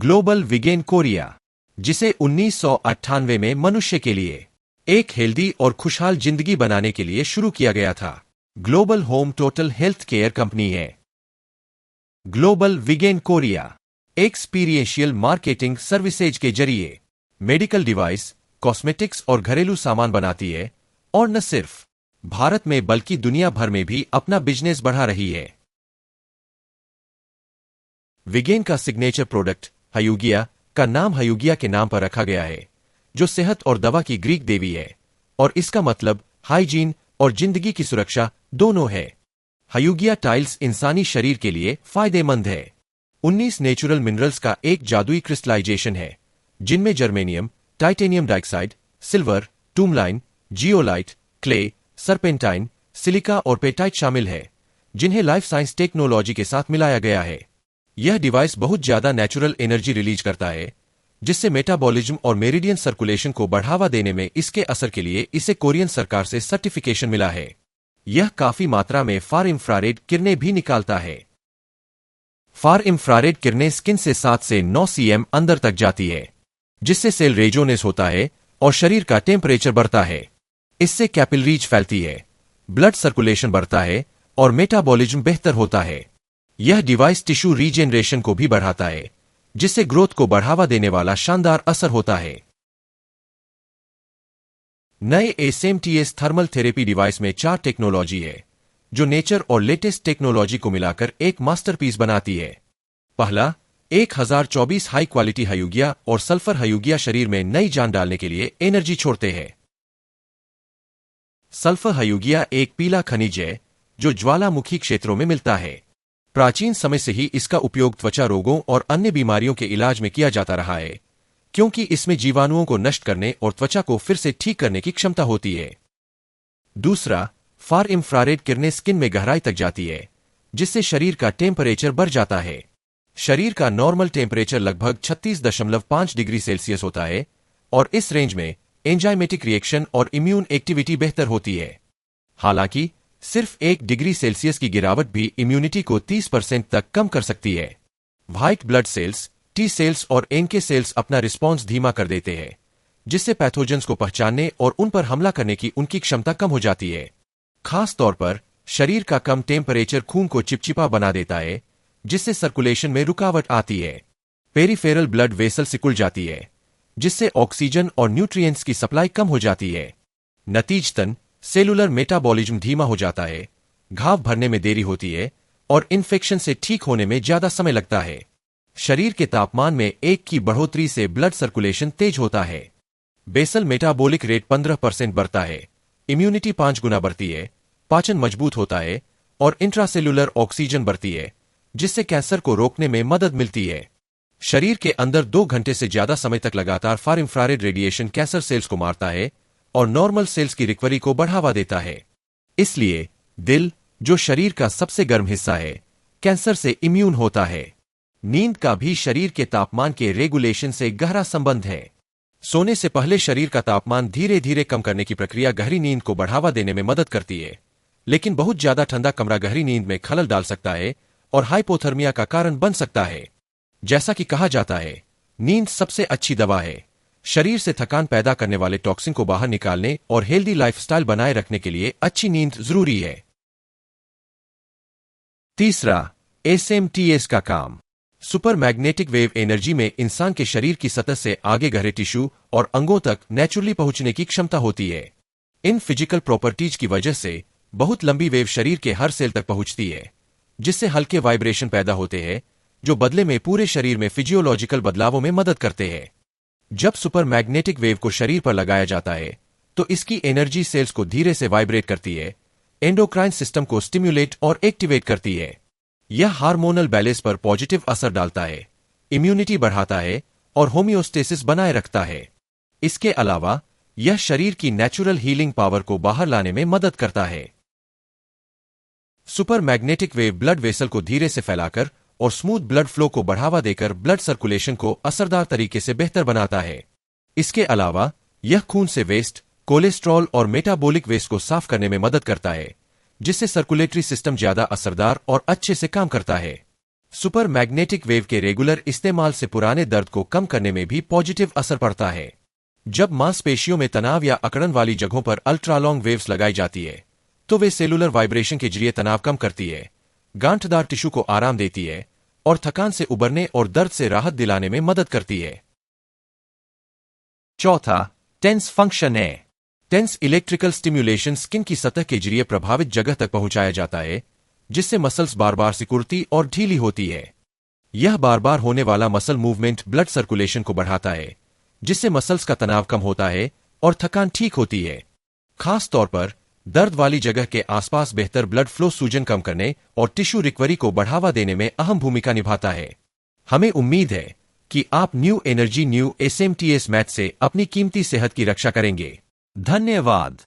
Global वीगेन Korea, जिसे 1998 में मनुष्य के लिए एक हेल्दी और खुशहाल जिंदगी बनाने के लिए शुरू किया गया था। Global home total health care company है। ग्लोबल वीगेन कोरिया एक्सपीरियंशियल मार्केटिंग सर्विसेज के जरिए मेडिकल डिवाइस, कॉस्मेटिक्स और घरेलू सामान बनाती है और न सिर्फ भारत में बल्कि दुनिया भर में भी अपना बिजनेस बढ़ा रही है। वीगेन का सिग्नेचर प्रोडक्ट हयुगिया का नाम हयुगिया के नाम पर रखा गया है, जो सेहत और दवा की ग्रीक देवी है और इसका मतलब हाइजीन और जिंदगी की सुरक्षा दोनों है। हयुगिया टाइल्स इंसानी शरीर के लिए फायदेमंद है। 19 नेचुरल मिनरल्स का एक जादुई क्रिस्टलाइजेशन है, जिनमें germanium, titanium dioxide, silver, tourmaline, zeolite, clay, serpentine, silica और पेटाइट शामिल है, जिन्हें लाइफ साइंस टेक्नोलॉजी के साथ मिलाया गया है। यह डिवाइस बहुत ज्यादा नेचुरल एनर्जी रिलीज करता है, जिससे मेटाबॉलिज्म और मेरिडियन सर्कुलेशन को बढ़ावा देने में इसके असर के लिए इसे कोरियन सरकार से सर्टिफिकेशन मिला है। यह काफी मात्रा में फार इंफ्रारेड किरणें भी निकालता है। फार इंफ्रारेड किरणें स्किन से 7 से 9 cm अंदर तक जाती है, जिससे सेल रेजोनेस होता है और शरीर का टेम्परेचर बढ़ता है। इससे कैपिलरीज फैलती है, ब्लड सर्कुलेशन बढ़ता है और मेटाबॉलिज्म बेहतर होता है। यह डिवाइस टिश्यू रीजेनरेशन को भी बढ़ाता है, जिससे ग्रोथ को बढ़ावा देने वाला शानदार असर होता है। नए एसएमटीएस थर्मल थेरेपी डिवाइस में 4 टेक्नोलॉजी है, जो नेचर और लेटेस्ट टेक्नोलॉजी को मिलाकर एक मास्टरपीस बनाती है। पहला, 1024 हाई क्वालिटी हयुगिया और सल्फर हयुगिया शरीर में नई जान डालने के लिए एनर्जी छोड़ते हैं। सल्फर हयुगिया एक पीला खनिज है जो ज्वालामुखी क्षेत्रों में मिलता है। प्राचीन समय से ही इसका उपयोग त्वचा रोगों और अन्य बीमारियों के इलाज में किया जाता रहा है, क्योंकि इसमें जीवाणुओं को नष्ट करने और त्वचा को फिर से ठीक करने की क्षमता होती है। दूसरा, फार इंफ्रारेड किरणें स्किन में गहराई तक जाती है, जिससे शरीर का टेम्परेचर बढ़ जाता है। शरीर का नॉर्मल टेम्परेचर लगभग 36.5 डिग्री सेल्सियस होता है और इस रेंज में एंजाइमेटिक रिएक्शन और इम्यून एक्टिविटी बेहतर होती है। हालांकि सिर्फ 1 डिग्री सेल्सियस की गिरावट भी इम्यूनिटी को 30% तक कम कर सकती है। White blood cells, T cells और एनके सेल्स अपना रिस्पॉन्स धीमा कर देते हैं, जिससे पैथोजेंस को पहचानने और उन पर हमला करने की उनकी क्षमता कम हो जाती है। खास तौर पर शरीर का कम टेम्परेचर खून को चिपचिपा बना देता है, जिससे सर्कुलेशन में रुकावट आती है। पेरिफेरल ब्लड वेसल सिकुड़ जाती है, जिससे ऑक्सीजन और न्यूट्रिएंट्स की सप्लाई कम हो जाती है। नतीजतन सेलुलर मेटाबॉलिज्म धीमा हो जाता है, घाव भरने में देरी होती है और इन्फेक्शन से ठीक होने में ज्यादा समय लगता है। शरीर के तापमान में 1 की बढ़ोतरी से ब्लड सर्कुलेशन तेज होता है। बेसल मेटाबॉलिक रेट 15% बढ़ता है, इम्यूनिटी 5 गुना बढ़ती है, पाचन मजबूत होता है और इंट्रासेलुलर ऑक्सीजन बढ़ती है, जिससे कैंसर को रोकने में मदद मिलती है। शरीर के अंदर 2 घंटे से ज्यादा समय तक लगातार फार इंफ्रारेड रेडिएशन कैंसर सेल्स को मारता है और नॉर्मल सेल्स की रिकवरी को बढ़ावा देता है। इसलिए दिल, जो शरीर का सबसे गर्म हिस्सा है, कैंसर से इम्यून होता है। नींद का भी शरीर के तापमान के रेगुलेशन से गहरा संबंध है। सोने से पहले शरीर का तापमान धीरे धीरे कम करने की प्रक्रिया गहरी नींद को बढ़ावा देने में मदद करती है, लेकिन बहुत ज्यादा ठंडा कमरा गहरी नींद में खलल डाल सकता है और हाइपोथर्मिया का कारण बन सकता है। जैसा कि कहा जाता है, नींद सबसे अच्छी दवा है। शरीर से थकान पैदा करने वाले टॉक्सिन को बाहर निकालने और हेल्दी लाइफस्टाइल बनाए रखने के लिए अच्छी नींद जरूरी है। तीसरा, एसएमटीएस का काम सुपर मैग्नेटिक वेव एनर्जी में इंसान के शरीर की सतह से आगे गहरे टिश्यू और अंगों तक नेचुरली पहुंचने की क्षमता होती है। इन फिजिकल प्रॉपर्टीज की वजह से बहुत लंबी वेव शरीर के हर सेल तक पहुंचती है, जिससे हल्के वाइब्रेशन पैदा होते हैं, जो बदले में पूरे शरीर में फिजियोलॉजिकल बदलावों में मदद करते हैं। जब सुपर मैग्नेटिक वेव को शरीर पर लगाया जाता है, तो इसकी एनर्जी सेल्स को धीरे से वाइब्रेट करती है, एंडोक्राइन सिस्टम को स्टिम्युलेट और एक्टिवेट करती है। यह हार्मोनल बैलेंस पर पॉजिटिव असर डालता है, इम्यूनिटी बढ़ाता है और होमियोस्टेसिस बनाए रखता है। इसके अलावा यह शरीर की नेचुरल हीलिंग पावर को बाहर लाने में मदद करता है। Super magnetic wave blood vessel को धीरे से फैलाकर और स्मूथ ब्लड फ्लो को बढ़ावा देकर ब्लड सर्कुलेशन को असरदार तरीके से बेहतर बनाता है। इसके अलावा यह खून से वेस्ट, कोलेस्ट्रॉल और मेटाबॉलिक वेस्ट को साफ करने में मदद करता है, जिससे सर्कुलेटरी सिस्टम ज्यादा असरदार और अच्छे से काम करता है। सुपर मैग्नेटिक वेव के रेगुलर इस्तेमाल से पुराने दर्द को कम करने में भी पॉजिटिव असर पड़ता है। जब मांसपेशियों में तनाव या अकड़न वाली जगहों पर अल्ट्रालॉन्ग वेव्स लगाई जाती है तो वे सेलुलर वाइब्रेशन के जरिए तनाव कम करती है, गांठदार टिश्यू को आराम देती है और थकान से उबरने और दर्द से राहत दिलाने में मदद करती है। चौथा, टेंस फंक्शन है। टेंस इलेक्ट्रिकल स्टिम्युलेशन स्किन की सतह के जरिए प्रभावित जगह तक पहुंचाया जाता है, जिससे मसल्स बार बार सिकुड़ती और ढीली होती है। यह बार बार होने वाला मसल मूवमेंट ब्लड सर्कुलेशन को बढ़ाता है, जिससे मसल्स का तनाव कम होता है और थकान ठीक होती है। खास तौर पर दर्द वाली जगह के आसपास बेहतर ब्लड फ्लो सूजन कम करने और टिश्यू रिकवरी को बढ़ावा देने में अहम भूमिका निभाता है। हमें उम्मीद है कि आप new energy new SMTS math से अपनी कीमती सेहत की रक्षा करेंगे। धन्यवाद।